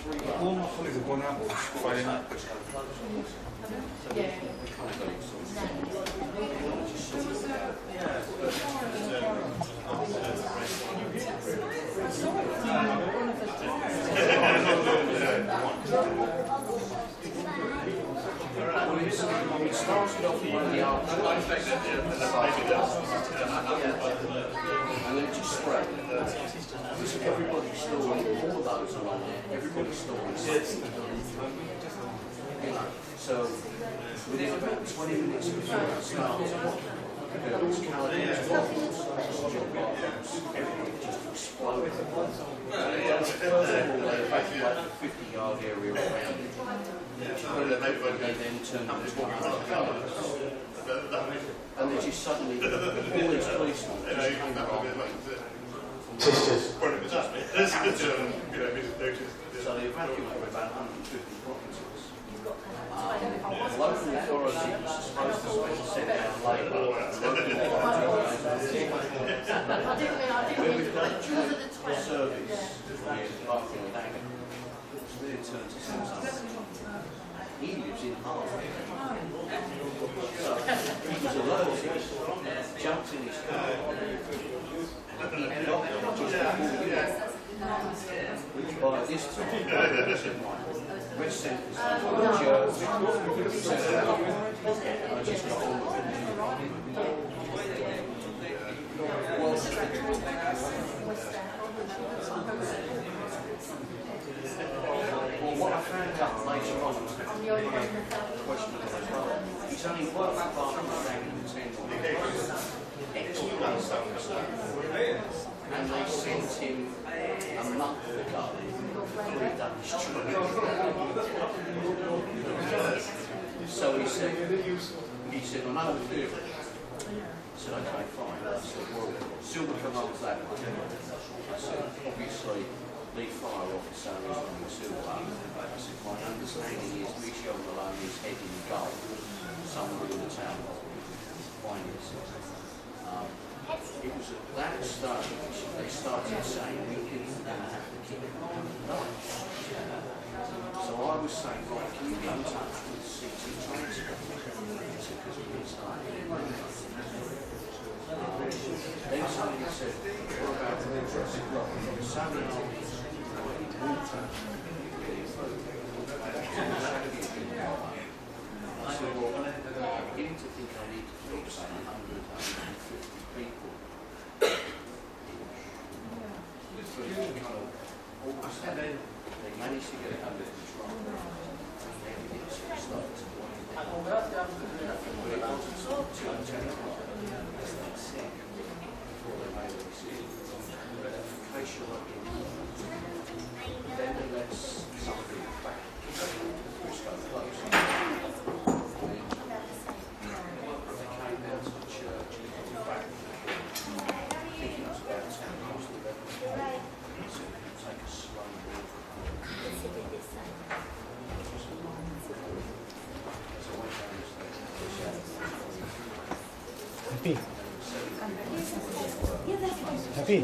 All my colleagues have gone out Friday night. It started off in the arch, and then it just spread. Because everybody's story, all those are on there, everybody's story is so within about 20 minutes before it started, girls, calendars, bottles, everybody just exploded. First of all, they evacuated the 50-yard area around it. They then turned into 100 yards. And they just suddenly, all these policemen just came along. Sisters. So they evacuated about 150 properties. Local authorities are supposed to send out labour. When we've got a joint service with Buckley and Dagenham, it's really turned to something. He lives in Hull. So he was alerted, jumped in his car, and he got there just before you left. Which by this time, West Centre's church, I just got on with it. Well, what I found out later on, question as well, he's only worked that far from the and they sent him a month ago 3 days So he said, I know what to do. I said, okay, fine. I said, well, Silver commands that way. I said, obviously, the fire officer is on the Silver. I said, my understanding is Michel Malone is heading goal somewhere in the town. Fine, he said. It was at that stage they started saying we didn't have to keep it on night. So I was saying, right, can you get in touch with the city transport? Because we started then somebody said, what about the water? Somebody water getting food. I said, well, I'm beginning to think I need to feed, say, 100, 150 people. They managed to get it under control. Everything started to wind down. But it wasn't sort of 2 and 10 o'clock. Before they made a decision. In case you're lucky. Then they let somebody back. Which got close. Happy.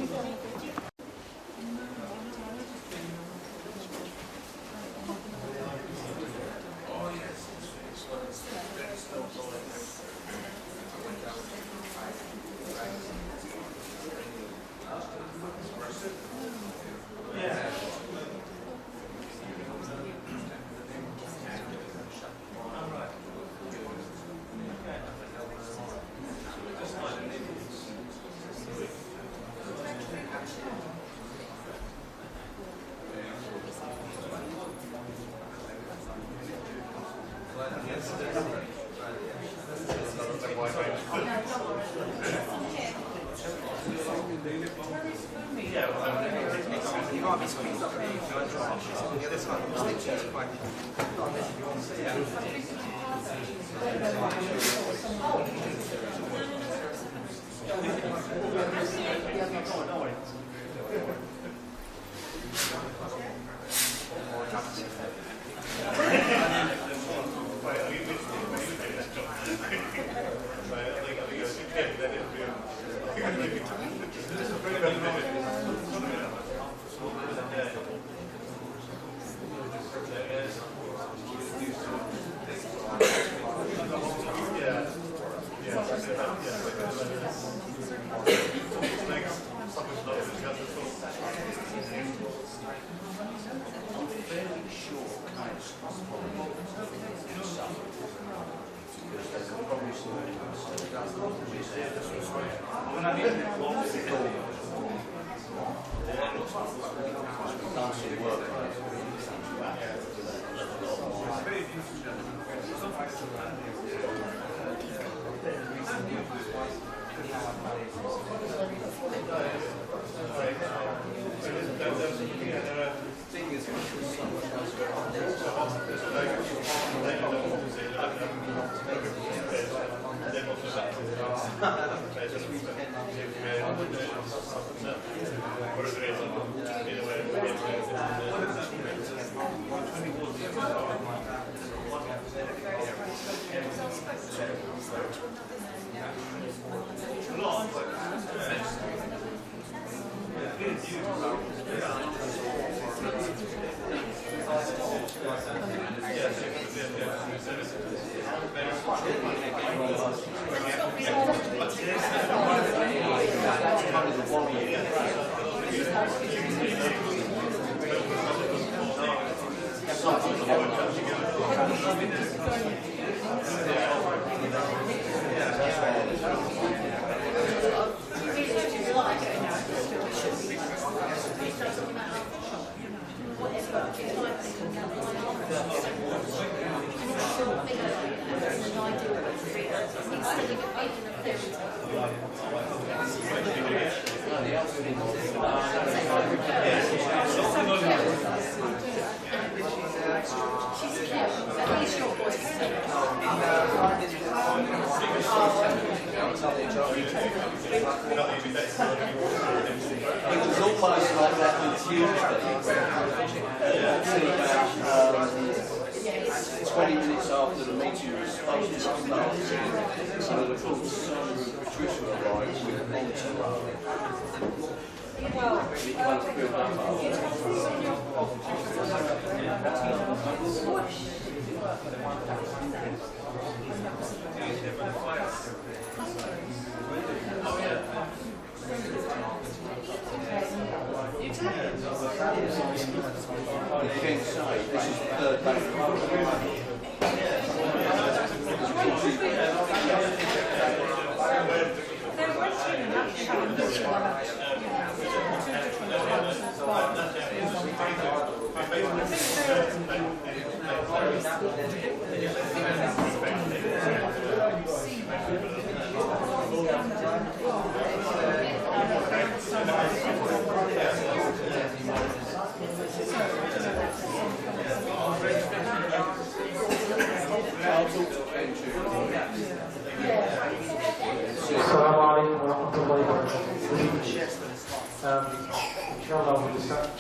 Inshallah, we'll start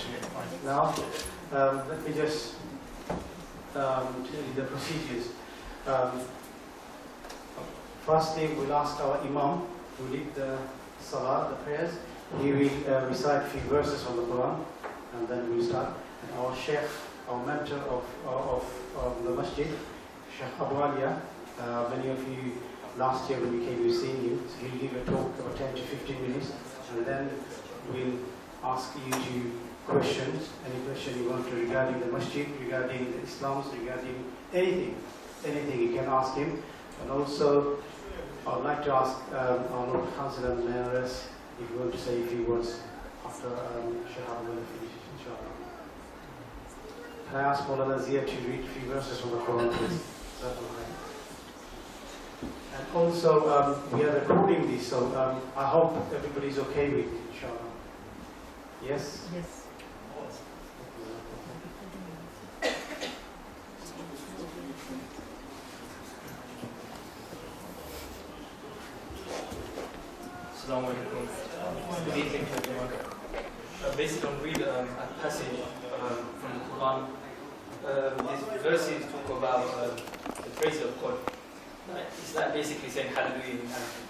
now. Let me just tell you the procedures. Firstly, we'll ask our Imam to lead the Salah, the prayers. He will recite a few verses from the Quran, and then we'll start. And our Sheikh, our mentor of the Masjid, Sheikh Abu Aliya, many of you last year when we came, we've seen him. So he'll give a talk about 10 to 15 minutes, and then we'll ask you to questions, any question you want to regarding the Masjid, regarding the Islams, regarding anything you can ask him. And also, I would like to ask our Lord Council and Mayors if you want to say a few words after Sheikh Abu Aliya finishes, inshallah. Can I ask Maulana Zia to read a few verses from the Quran, please? And also, we are recording this, so I hope everybody's okay with it, inshallah. Yes? Yes. Assalamu alaikum. Good evening, everyone. Basically, I'll read a passage from the Quran. These verses talk about the praise of God. It's like basically saying hallelujah in Arabic.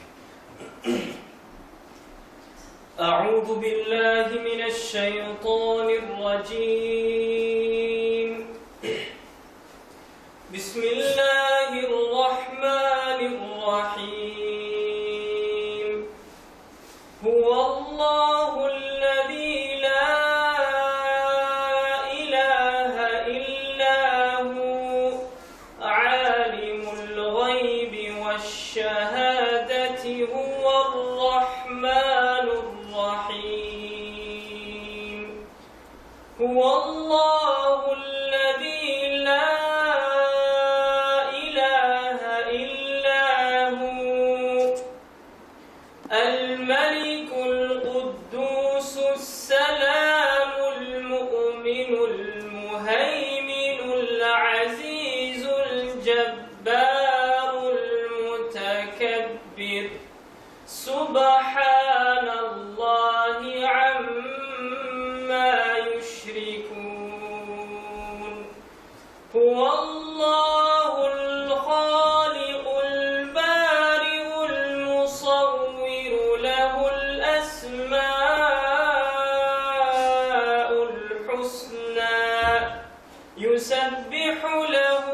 أعوذ بالله من الشيطان الرجيم بسم الله الرحمن الرحيم هو الله الذي لا إله إلا هو عالم الغيب والشهادة يسبح له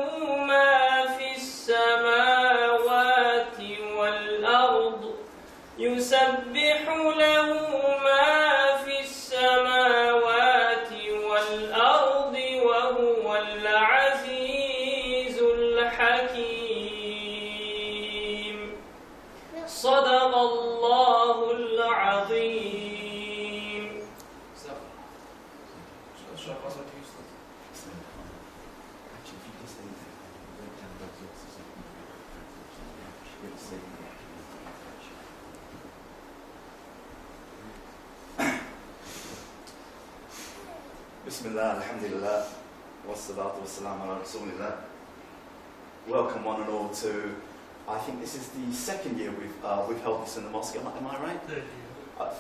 ما في السماوات والأرض يسبح له ما في السماوات والأرض وهو العزيز الحكيم صدق الله العظيم. Bismillah, alhamdulillah, wassalatu wassalamu ala rasulillah. Welcome one and all to, I think this is the second year we've held this in the mosque, am I right?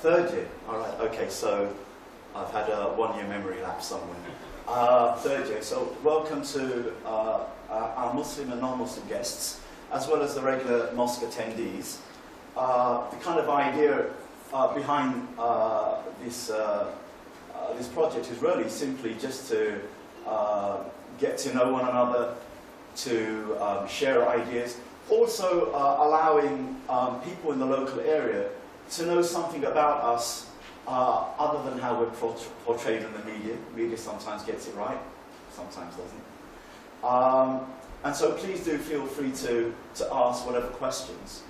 Third year, alright, okay, so I've had a 1 year memory lapse somewhere. Third year, so welcome to our Muslim and non-Muslim guests, as well as the regular mosque attendees. The kind of idea behind this project is really simply just to get to know one another, to share ideas, also allowing people in the local area to know something about us other than how we're portrayed in the media. Media sometimes gets it right, sometimes doesn't. And so please do feel free to ask whatever questions.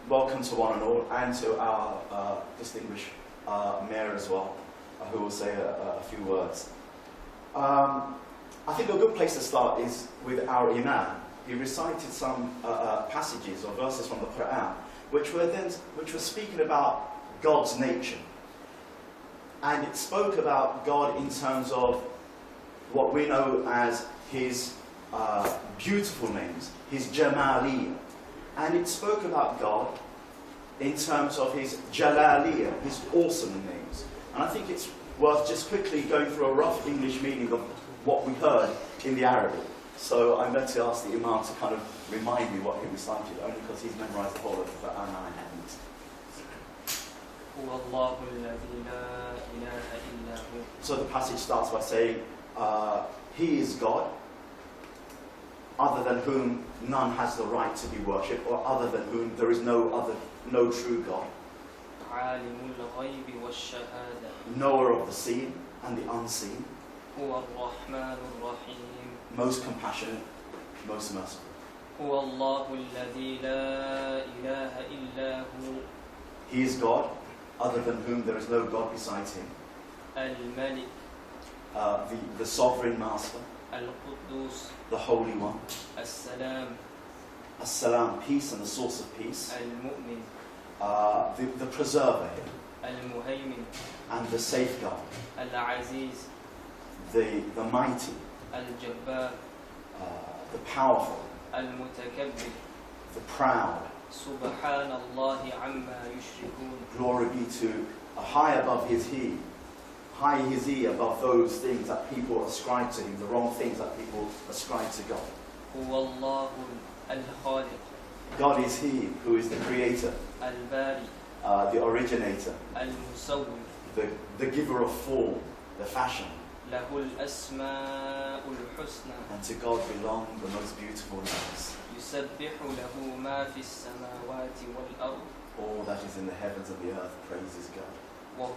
Welcome to one and all, and to our distinguished Mayor as well, who will say a few words. I think a good place to start is with our Imam. He recited some passages or verses from the Quran, which were speaking about God's nature. And it spoke about God in terms of what we know as His beautiful names, His Jamali. And it spoke about God in terms of His Jalaliya, His awesome names. And I think it's worth just quickly going through a rough English meaning of what we heard in the Arabic. So I'm going to ask the Imam to kind of remind me what he recited, only because he's memorized the whole of the Quran and I haven't. So the passage starts by saying, He is God, other than whom none has the right to be worshipped, or other than whom there is no true God. Knower of the seen and the unseen. Most compassionate, most merciful. He is God, other than whom there is no God besides Him. The sovereign master, the Holy One. As-salam, peace and the source of peace. The preserver here. And the safeguard. The mighty. The powerful. The proud. Glory be to high above His He. High is He above those things that people ascribe to Him, the wrong things that people ascribe to God. God is He who is the creator, the originator, the giver of form, the fashion. And to God belong the most beautiful names. All that is in the heavens and the earth praises God. And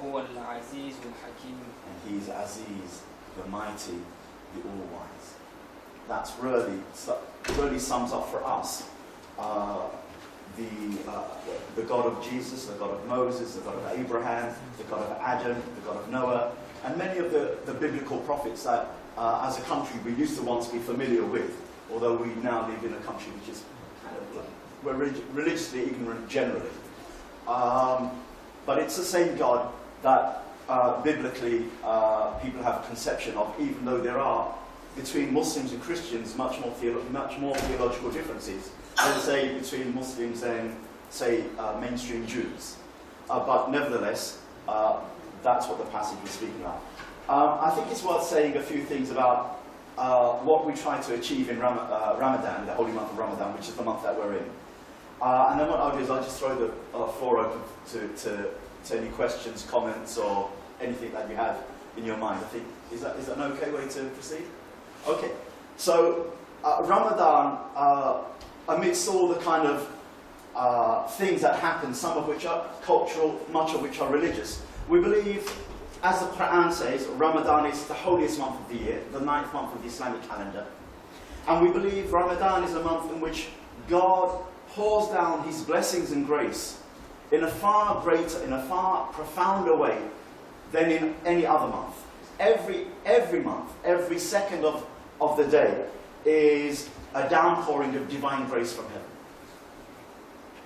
He is Aziz, the mighty, the all-wise. That's really sums up for us the God of Jesus, the God of Moses, the God of Abraham, the God of Adam, the God of Noah, and many of the biblical prophets that as a country we used to once be familiar with, although we now live in a country which is kind of, we're religiously ignorant generally. But it's the same God that biblically people have a conception of, even though there are between Muslims and Christians much more theological differences than, say, between Muslims and, say, mainstream Jews. But nevertheless, that's what the passage was speaking about. I think it's worth saying a few things about what we try to achieve in Ramadan, the holy month of Ramadan, which is the month that we're in. And then what I'll do is I'll just throw the floor open to any questions, comments, or anything that you have in your mind. I think, is that an okay way to proceed? Okay, so Ramadan, amidst all the kind of things that happen, some of which are cultural, much of which are religious, we believe, as the Quran says, Ramadan is the holiest month of the year, the 9th month of the Islamic calendar. And we believe Ramadan is a month in which God pours down his blessings and grace in a far greater, in a far profounder way than in any other month. Every month, every second of the day is a downpouring of divine grace from heaven.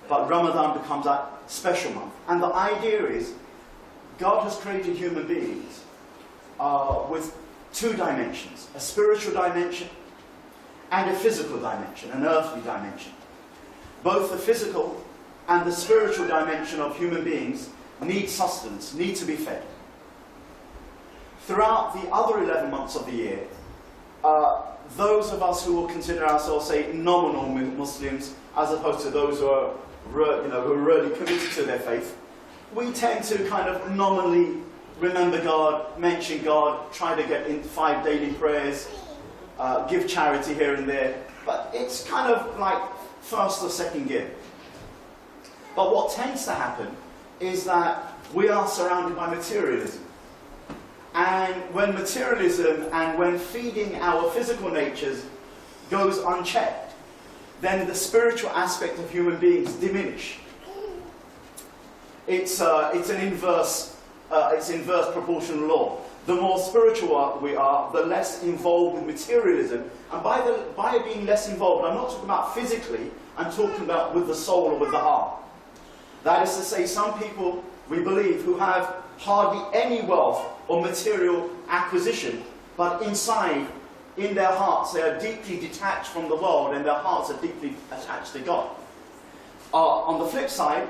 But Ramadan becomes a special month. And the idea is, God has created human beings with two dimensions, a spiritual dimension and a physical dimension, an earthly dimension. Both the physical and the spiritual dimension of human beings need sustenance, need to be fed. Throughout the other 11 months of the year, those of us who will consider ourselves, say, nominal Muslims, as opposed to those who are, who are really committed to their faith, we tend to kind of nominally remember God, mention God, try to get in 5 daily prayers, give charity here and there. But it's kind of like first or second gear. But what tends to happen is that we are surrounded by materialism. And when materialism and when feeding our physical natures goes unchecked, then the spiritual aspect of human beings diminish. It's an inverse proportional law. The more spiritual we are, the less involved with materialism. And by being less involved, I'm not talking about physically, I'm talking about with the soul or with the heart. That is to say, some people, we believe, who have hardly any wealth or material acquisition, but inside, in their hearts, they are deeply detached from the world and their hearts are deeply attached to God. On the flip side,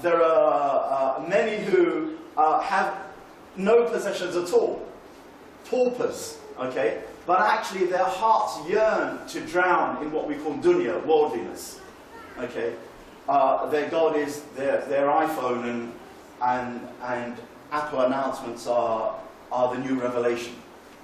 there are many who have no possessions at all, paupers, okay? But actually their hearts yearn to drown in what we call dunya, worldliness, okay? Their God is their iPhone and Apple announcements are the new revelation.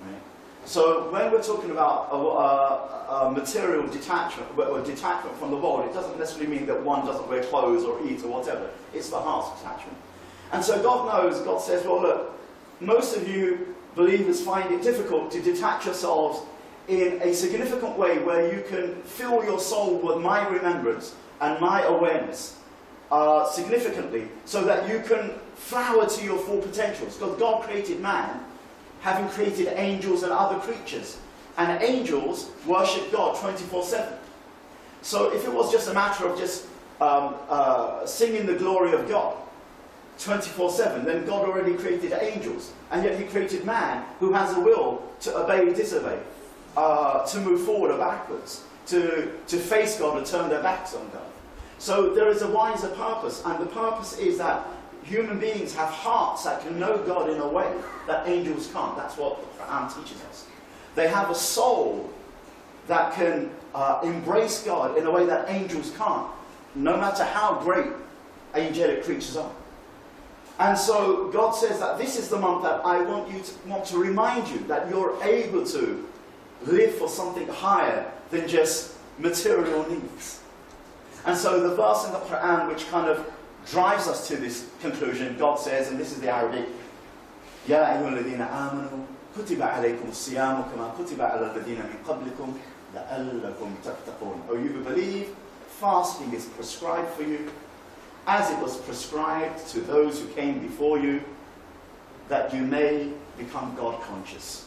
Right? So when we're talking about material detachment, or detachment from the world, it doesn't necessarily mean that one doesn't wear clothes or eat or whatever. It's the heart's detachment. And so God knows, God says, well look, most of you believers find it difficult to detach yourselves in a significant way where you can fill your soul with my remembrance and my awareness significantly, so that you can flower to your full potentials. Because God created man, having created angels and other creatures. And angels worship God 24/7. So if it was just a matter of just singing the glory of God 24/7, then God already created angels. And yet he created man, who has a will to obey, disobey, to move forward or backwards, to face God or turn their backs on God. So there is a wiser purpose, and the purpose is that human beings have hearts that can know God in a way that angels can't. That's what the Quran teaches us. They have a soul that can embrace God in a way that angels can't, no matter how great angelic creatures are. And so God says that this is the month that I want to remind you that you're able to live for something higher than just material needs. And so the verse in the Quran which kind of drives us to this conclusion, God says, and this is the Arabic, يَا أَيُّهَا الَّذِينَ آمَنُوا كُتِبَ عَلَيْكُمُ الصِّيَامُ كَمَا كُتِبَ عَلَى الَّذِينَ مِنْ قَبْلِكُمْ لَعَلَّكُمْ تَتَّقُونَ. O you who believe, fasting is prescribed for you, as it was prescribed to those who came before you, that you may become God conscious,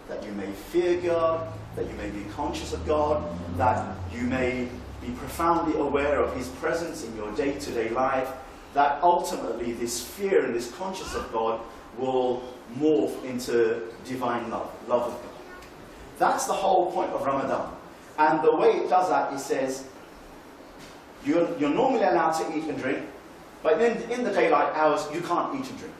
that you may fear God, that you may be conscious of God, that you may be profoundly aware of his presence in your day-to-day life, that ultimately this fear and this consciousness of God will morph into divine love of God. That's the whole point of Ramadan. And the way it does that, it says, you're normally allowed to eat and drink, but in the daylight hours, you can't eat and drink.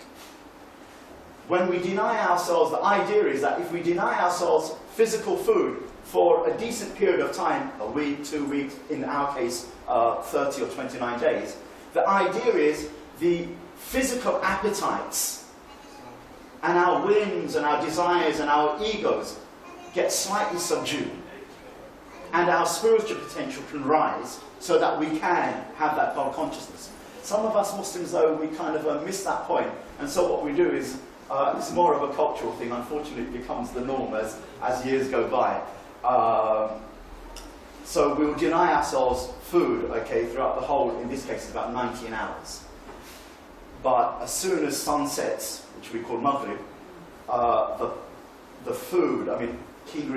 When we deny ourselves, the idea is that if we deny ourselves physical food for a decent period of time, a week, 2 weeks, in our case, 30 or 29 days, the idea is the physical appetites and our whims and our desires and our egos get slightly subdued, and our spiritual potential can rise so that we can have that God consciousness. Some of us Muslims, though, we kind of miss that point, and so what we do is, it's more of a cultural thing. Unfortunately, it becomes the norm as years go by. So we'll deny ourselves food, okay, throughout the whole, in this case, it's about 19 hours. But as soon as sun sets, which we call Maghrib, the food, I mean, King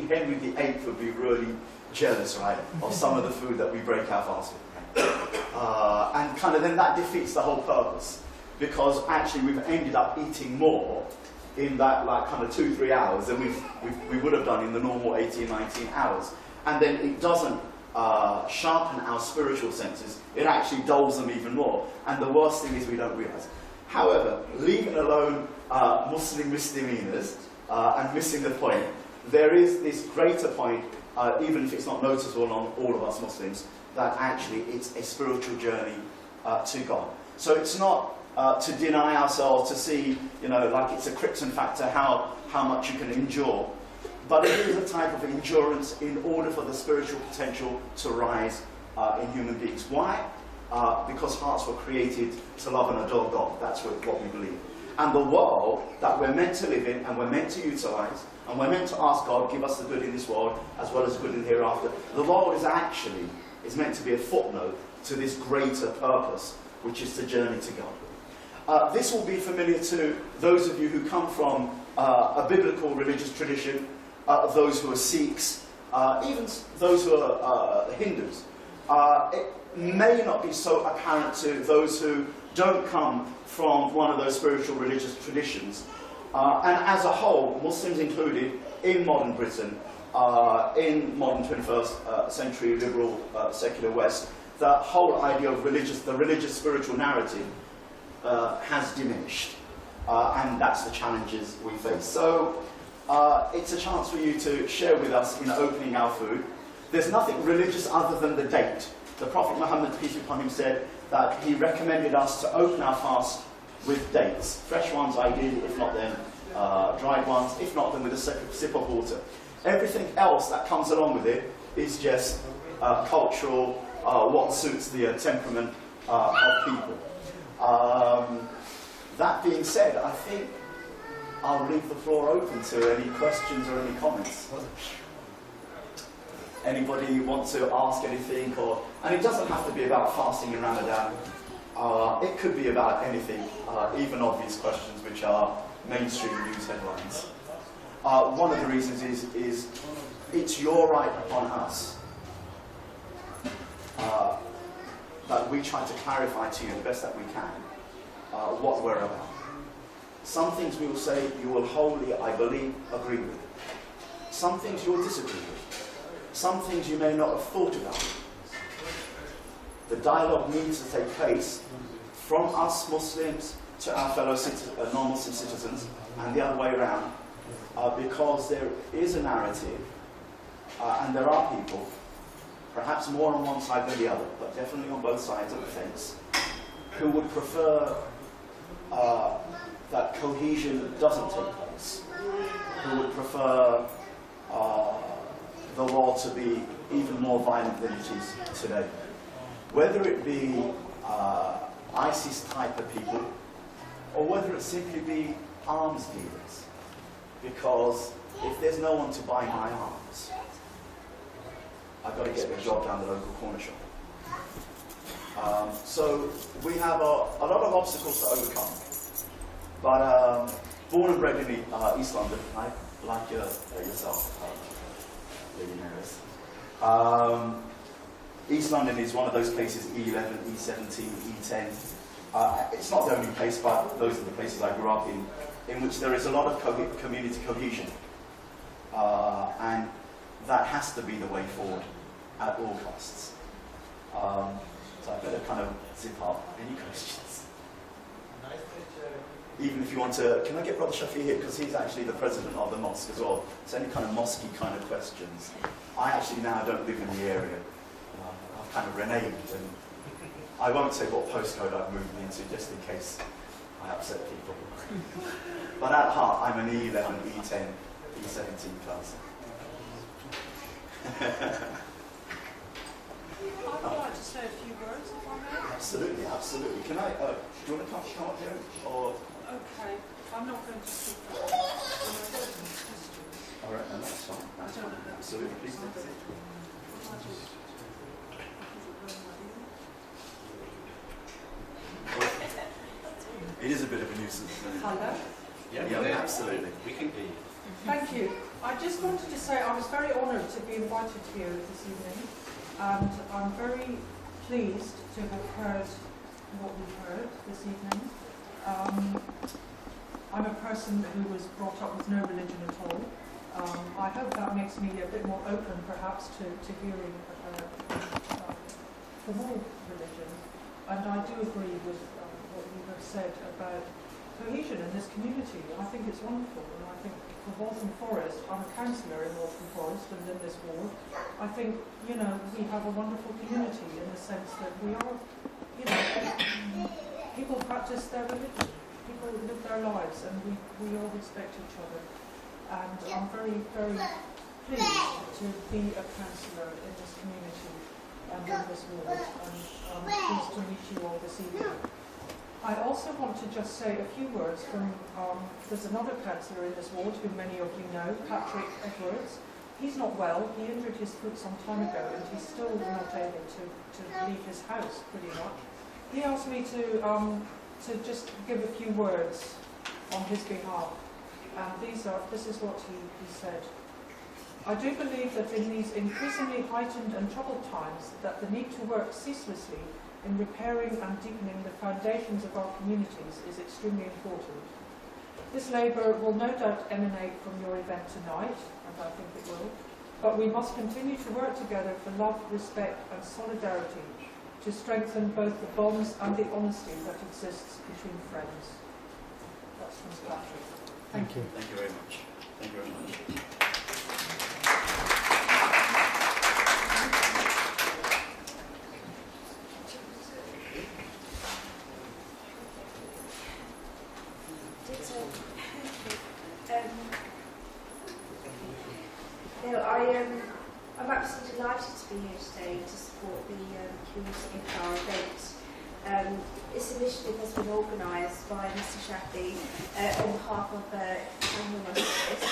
Henry VIII would be really jealous, right, of some of the food that we break our fast with. And kind of then that defeats the whole purpose, because actually we've ended up eating more in that like kind of 2-3 hours than we would have done in the normal 18-19 hours. And then it doesn't sharpen our spiritual senses, it actually dulls them even more. And the worst thing is we don't realise. However, leaving alone Muslim misdemeanours and missing the point, there is this greater point, even if it's not noticeable on all of us Muslims, that actually it's a spiritual journey to God. So it's not to deny ourselves, to see, you know, like it's a Krypton factor, how much you can endure. But it is a type of endurance in order for the spiritual potential to rise in human beings. Why? Because hearts were created to love and adore God. That's what we believe. And the world that we're meant to live in and we're meant to utilise, and we're meant to ask God, give us the good in this world as well as the good in the hereafter. The world is meant to be a footnote to this greater purpose, which is to journey to God. This will be familiar to those of you who come from a biblical religious tradition, those who are Sikhs, even those who are Hindus. It may not be so apparent to those who don't come from one of those spiritual religious traditions. And as a whole, Muslims included, in modern Britain, in modern 21st century liberal secular West, the whole idea of the religious spiritual narrative has diminished. And that's the challenges we face. So it's a chance for you to share with us in opening our food. There's nothing religious other than the date. The Prophet Muhammad, peace be upon him, said that he recommended us to open our fast with dates. Fresh ones ideally, if not then dried ones, if not then with a sip of water. Everything else that comes along with it is just cultural, what suits the temperament of people. That being said, I think I'll leave the floor open to any questions or any comments. Anybody want to ask anything? And it doesn't have to be about fasting in Ramadan. It could be about anything, even obvious questions which are mainstream news headlines. One of the reasons is it's your right upon us that we try to clarify to you the best that we can what we're about. Some things we will say you will wholly, I believe, agree with. Some things you will disagree with. Some things you may not have thought about. The dialogue needs to take place from us Muslims to our fellow non-Muslim citizens and the other way around, because there is a narrative and there are people, perhaps more on one side than the other, but definitely on both sides of the fence, who would prefer that cohesion doesn't take place, who would prefer the world to be even more violent than it is today. Whether it be ISIS type of people, or whether it simply be arms dealers. Because if there's no one to buy my arms, I've got to get the job down the local corner shop. So we have a lot of obstacles to overcome. But born and bred in East London, like yourself, Lady Maris. East London is one of those places, E11, E17, E10. It's not the only place, but those are the places I grew up in which there is a lot of community cohesion. And that has to be the way forward at all costs. So I better kind of zip up. Any questions? Even if you want to, can I get Brother Shafi here? Because he's actually the president of the mosque as well. So any kind of mosque-y kind of questions. I actually now don't live in the area. I've kind of renamed, and I won't say what postcode I've moved into, just in case I I upset people. But at heart, I'm an E11, E10, E17 class. I would like to say a few words, if I may. Absolutely, absolutely. Can I, do you want to come up here? Or? Okay, I'm not going to speak for all. All right, no, that's fine. That's fine. Absolutely, please do. It is a bit of a nuisance. Hello. Yeah, absolutely. We can hear you. Thank you. I just wanted to say I was very honoured to be invited here this evening, and I'm very pleased to have heard what we've heard this evening. I'm a person who was brought up with no religion at all. I hope that makes me a bit more open, perhaps, to hearing from all religion. And I do agree with what you have said about cohesion in this community. I think it's wonderful, and I think for Waltham Forest, I'm a councillor in Waltham Forest and in this ward, I think, we have a wonderful community in the sense that we are, people practice their religion, people live their lives, and we all respect each other. And I'm very, very pleased to be a councillor in this community and in this ward, and I'm pleased to meet you all this evening. I also want to just say a few words from, there's another councillor in this ward who many of you know, Patrick Edwards. He's not well, he injured his foot some time ago and he's still not able to leave his house, pretty much. He asked me to just give a few words on his behalf, and this is what he said. I do believe that in these increasingly heightened and troubled times that the need to work ceaselessly in repairing and deepening the foundations of our communities is extremely important. This labour will no doubt emanate from your event tonight, and I think it will, but we must continue to work together for love, respect and solidarity to strengthen both the bonds and the honesty that exists between friends. That's from Patrick. Thank you. Thank you very much. Thank you very much. I'm absolutely delighted to be here today to support the community Iftar event. This initiative has been organised by Mr. Shafi on behalf of Non Muslim Neighbours,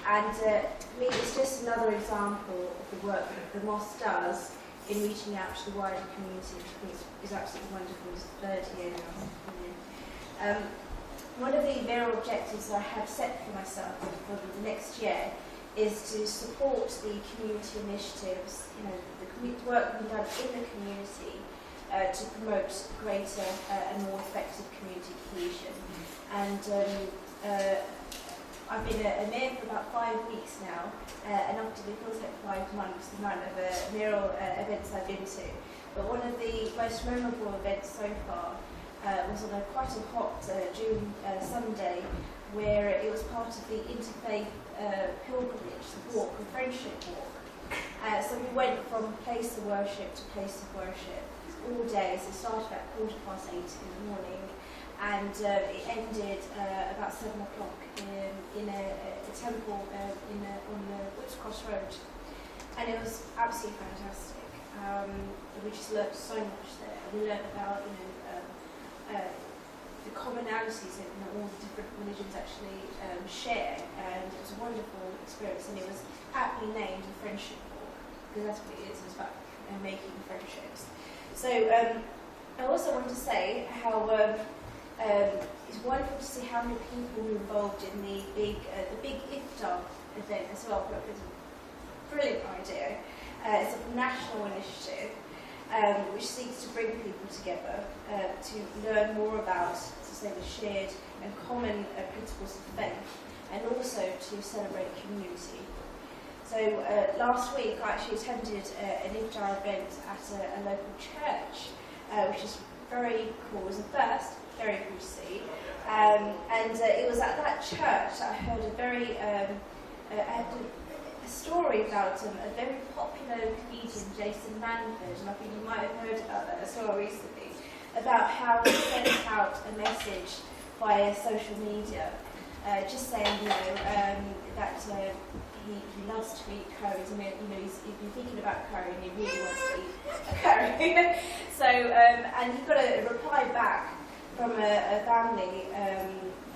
and for me it's just another example of the work that the mosque does in reaching out to the wider community, which I think is absolutely wonderful. It's the third year now. One of the mayoral objectives I have set for myself for the next year is to support the community initiatives, the work being done in the community to promote greater and more effective community cohesion. And I've been a mayor for about 5 weeks now, and often it feels like 5 months, the amount of mayoral events I've been to. But one of the most memorable events so far was on quite a hot June Sunday, where it was part of the interfaith pilgrimage, the walk, the friendship walk. So we went from place of worship to place of worship all day. So it started at 8:15 in the morning, and it ended about 7 o'clock in a temple on the Woods Cross Road. And it was absolutely fantastic. We just learned so much there. We learned about the commonalities that all the different religions actually share, and it was a wonderful experience, and it was aptly named a friendship walk, because that's what it is, it's about making friendships. So I also want to say how it's wonderful to see how many people were involved in the big Iftar event as well. It's a brilliant idea. It's a national initiative which seeks to bring people together to learn more about, to say, the shared and common principles of faith, and also to celebrate community. So last week I actually attended an Iftar event at a local church, which is very cool. It was the first, very cool to see. And it was at that church that I heard a story about a very popular comedian, Jason Manford, and I think you might have heard about that as well recently, about how he sent out a message via social media, just saying, that he loves to eat curries. I mean, he's been thinking about curry and he really wants to eat a curry. So, and he got a reply back from a family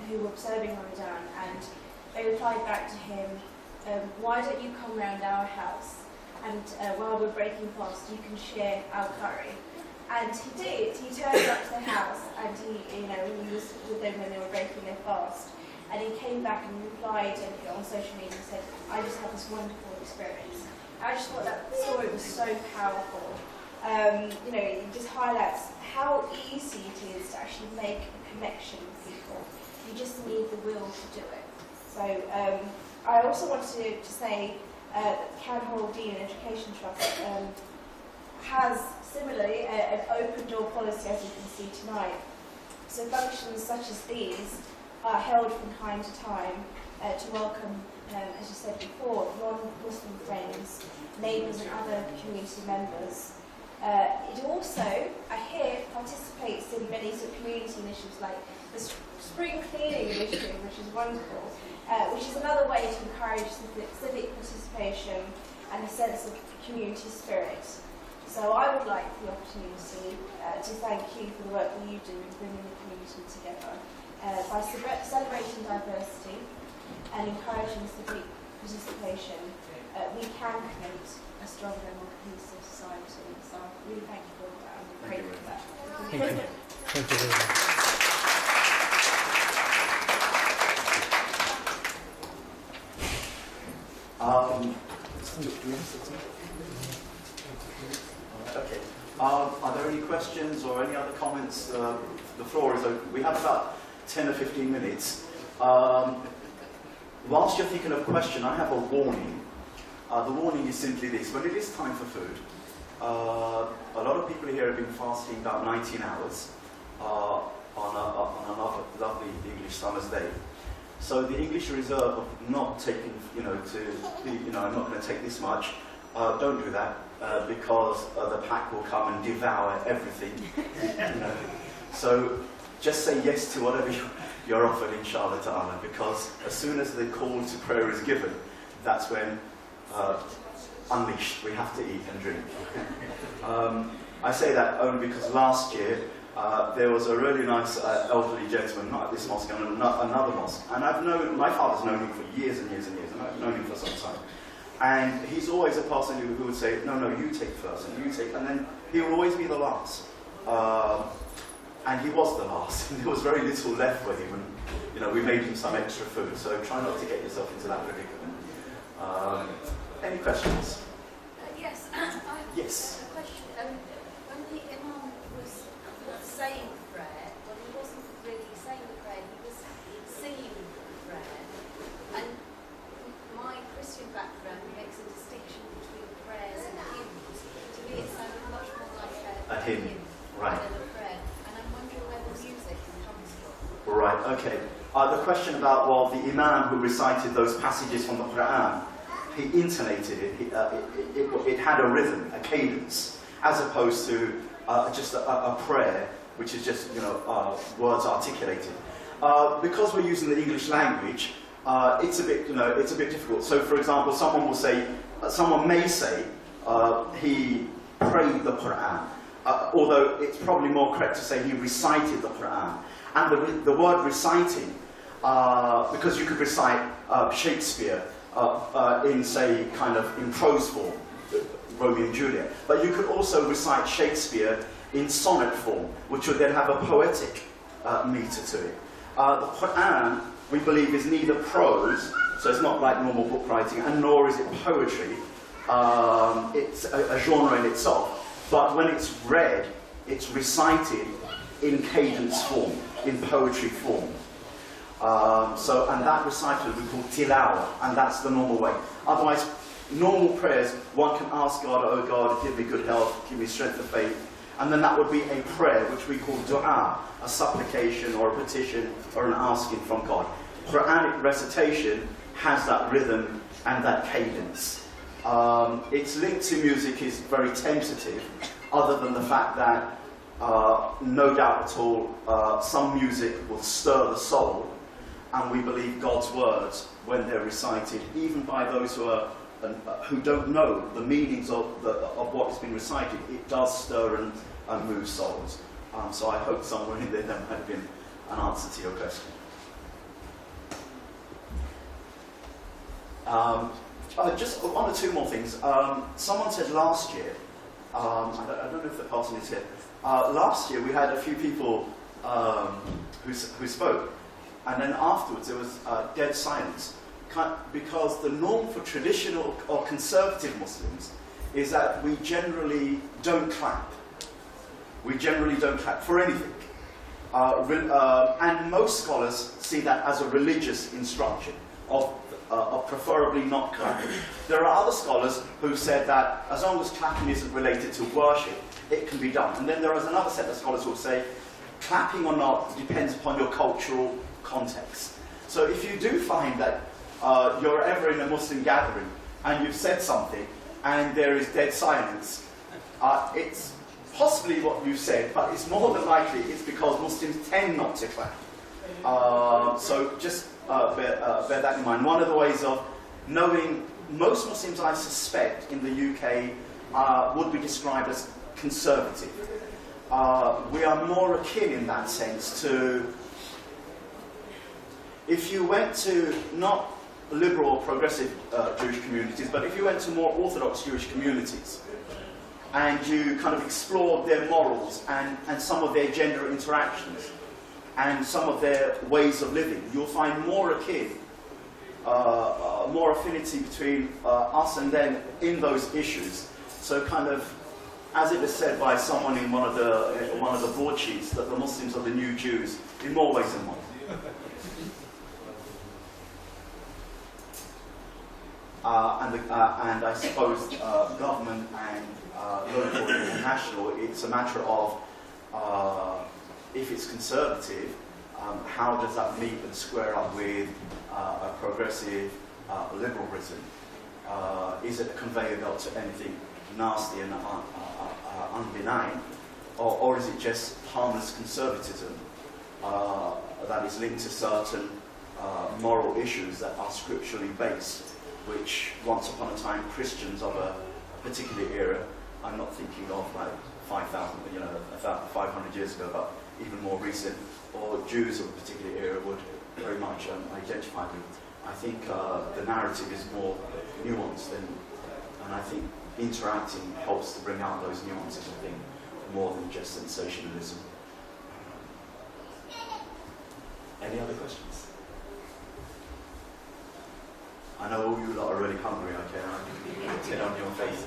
who were observing Ramadan, and they replied back to him, why don't you come round our house, and while we're breaking fast you can share our curry. And he did. He turned up to the house and he was with them when they were breaking their fast. And he came back and replied on social media and said, I just had this wonderful experience. I just thought that story was so powerful. It just highlights how easy it is to actually make a connection with people. You just need the will to do it. So I also wanted to say that Canhole Dean Education Trust has similarly an open door policy, as you can see tonight. So functions such as these are held from time to time to welcome, as you said before, non-Muslim friends, neighbours and other community members. It also, I hear, participates in many sort of community initiatives like the Spring Cleaning Initiative, which is wonderful, which is another way to encourage civic participation and a sense of community spirit. So I would like the opportunity to thank you for the work that you do in bringing the community together. By celebrating diversity and encouraging civic participation, we can create a stronger and more cohesive society. So I really thank you for that. I'm grateful for that. Thank you. Thank you very much. Okay. Are there any questions or any other comments? The floor is open. We have about 10 or 15 minutes. Whilst you're thinking of a question, I have a warning. The warning is simply this. When it is time for food, a lot of people here have been fasting about 19 hours on another lovely English summer's day. So the English reserve of not taking, I'm not going to take this much. Don't do that because the pack will come and devour everything. So just say yes to whatever you're offered, inshallah ta'ala, because as soon as the call to prayer is given, that's when unleashed, we have to eat and drink. I say that only because last year there was a really nice elderly gentleman, not at this mosque, and another mosque. And my father's known him for years and years and years, and I've known him for some time. And he's always a person who would say, no, you take first, and you take, and then he will always be the last. And he was the last, and there was very little left for him, and we made him some extra food, so try not to get yourself into that predicament. Any questions? Yes. Yes. A question. When the Imam was saying the prayer, well, he wasn't really saying the prayer, he was singing the prayer. And my Christian background makes a distinction between prayers and hymns. To me, it sounded much more like a hymn right. than a prayer. And I'm wondering where the music comes from. Right, okay. The question about, the Imam who recited those passages from the Quran, he intonated it. It had a rhythm, a cadence, as opposed to just a prayer, which is just words articulated. Because we're using the English language, it's a bit difficult. So, for example, someone may say he prayed the Quran, although it's probably more correct to say he recited the Quran. And the word reciting, because you could recite Shakespeare in, say, kind of in prose form, Romeo and Juliet, but you could also recite Shakespeare in sonnet form, which would then have a poetic meter to it. The Quran, we believe, is neither prose, so it's not like normal book writing, and nor is it poetry. It's a genre in itself, but when it's read, it's recited in cadence form, in poetry form. And that recital we call tilawa, and that's the normal way. Otherwise, normal prayers, one can ask God, oh God, give me good health, give me strength of faith, and then that would be a prayer, which we call dua, a supplication or a petition or an asking from God. Quranic recitation has that rhythm and that cadence. Its link to music is very tentative, other than the fact that no doubt at all, some music will stir the soul, and we believe God's words, when they're recited, even by those who don't know the meanings of what has been recited, it does stir and move souls. So I hope somewhere in there might have been an answer to your question. Just one or two more things. Someone said last year, I don't know if the person is here, last year we had a few people who spoke, and then afterwards there was dead silence, because the norm for traditional or conservative Muslims is that we generally don't clap. We generally don't clap for anything. And most scholars see that as a religious instruction of preferably not clapping. There are other scholars who said that as long as clapping isn't related to worship, it can be done. And then there is another set of scholars who will say clapping or not depends upon your cultural context. So if you do find that you're ever in a Muslim gathering and you've said something and there is dead silence, it's possibly what you said, but it's more than likely it's because Muslims tend not to clap. So just bear that in mind. One of the ways of knowing, most Muslims I suspect in the UK would be described as conservative. We are more akin in that sense to, if you went to not liberal or progressive Jewish communities, but if you went to more orthodox Jewish communities and you kind of explored their morals and some of their gender interactions and some of their ways of living, you'll find more akin, more affinity between us and them in those issues. So kind of, as it was said by someone in one of the broadsheets, that the Muslims are the new Jews in more ways than one. And I suppose government and local and national, it's a matter of if it's conservative, how does that meet and square up with a progressive liberal Britain? Is it a conveyor belt to anything nasty and unbenign, or is it just harmless conservatism that is linked to certain moral issues that are scripturally based, which once upon a time Christians of a particular era, I'm not thinking of like 5,000, 500 years ago, but even more recent, or Jews of a particular era would very much identify with. I think the narrative is more nuanced, and I think interacting helps to bring out those nuances, I think, more than just sensationalism. Any other questions? I know all you lot are really hungry, okay? I can tell on your faces.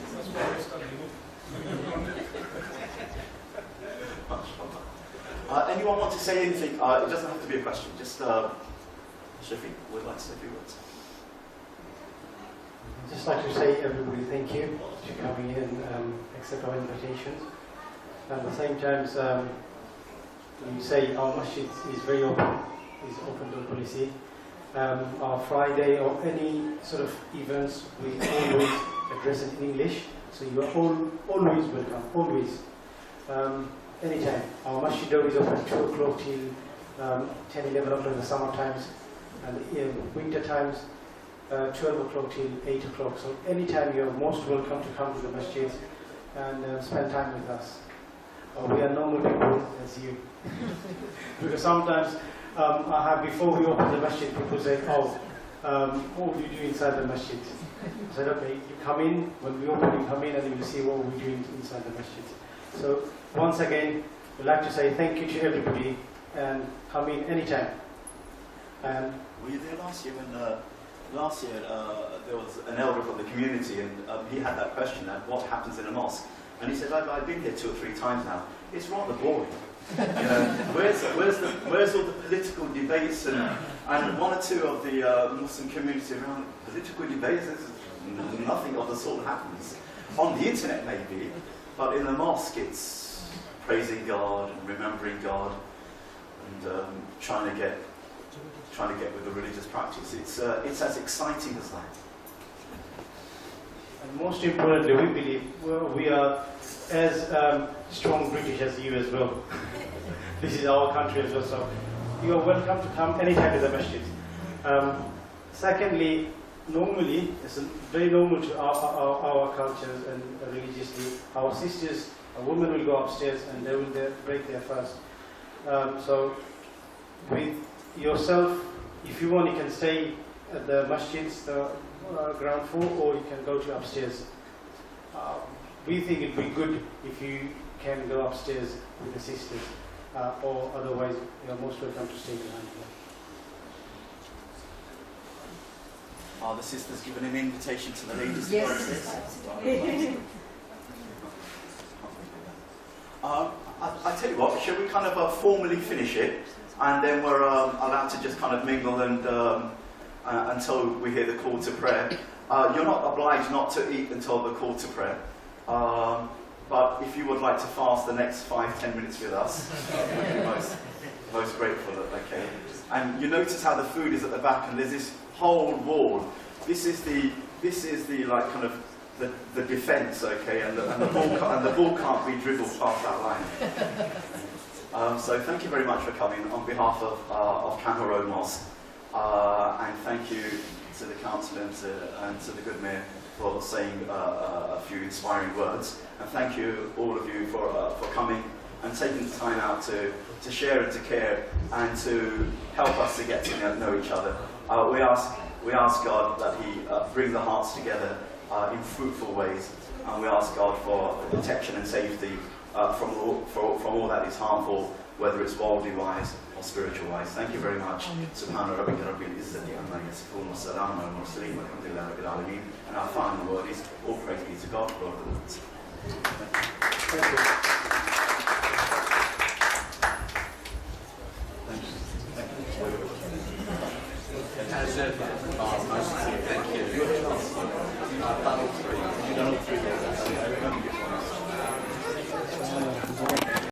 Anyone want to say anything? It doesn't have to be a question, just Shafiq would like to say a few words. I'd just like to say everybody thank you for coming in and accept our invitations. At the same time, you say our masjid is very open, is open door policy. Our Friday or any sort of events, we always address it in English. So you are always welcome, always. Anytime. Our masjid door is open 2 o'clock till 10, 11 o'clock in the summer times, and in winter times 12 o'clock till 8 o'clock. So anytime you are most welcome to come to the masjid and spend time with us. We are normal people as you. Because sometimes before we open the masjid, people say, what do you do inside the masjid? I said, okay, you come in, when we open, you come in and you will see what we're doing inside the masjid. So once again, we'd like to say thank you to everybody and come in anytime. Were you there last year when there was an elder from the community and he had that question, what happens in a mosque? And he said, I've been here 2 or 3 times now. It's rather boring. Where's all the political debates and 1 or 2 of the Muslim community around political debates? Nothing of the sort happens. On the internet maybe, but in the mosque it's praising God and remembering God and trying to get with the religious practice. It's as exciting as that. And most importantly, we believe we are as strong British as you as well. This is our country as well, so you are welcome to come anytime to the masjid. Secondly, normally, it's very normal to our cultures and religiously, our sisters, a woman will go upstairs and they will break their fast. So with yourself, if you want, you can stay at the masjid's ground floor, or you can go to upstairs. We think it'd be good if you can go upstairs with the sisters, or otherwise you're most welcome to stay behind here. Are the sisters given an invitation to the ladies to go upstairs? I tell you what, shall we kind of formally finish it, and then we're allowed to just kind of mingle and until we hear the call to prayer. You're not obliged not to eat until the call to prayer, but if you would like to fast the next 5-10 minutes with us, we'd be most grateful. Okay. And you notice how the food is at the back, and there's this whole wall. This is the like kind of the defence, okay, and the ball can't be dribbled past that line. So thank you very much for coming on behalf of Camber Road Mosque, and thank you to the council and to the good mayor for saying a few inspiring words, and thank you all of you for coming and taking the time out to share and to care and to help us to get to know each other. We ask God that He bring the hearts together in fruitful ways, and we ask God for protection and safety from all that is harmful, whether it's worldly wise or spiritual wise. Thank you very much. Subhana rabbika rabbil izzati amma yasifun wa salamun ala al-mursalin walhamdulillahi rabbil alamin. And our final word is all praise be to God, Lord of the worlds. Thank you.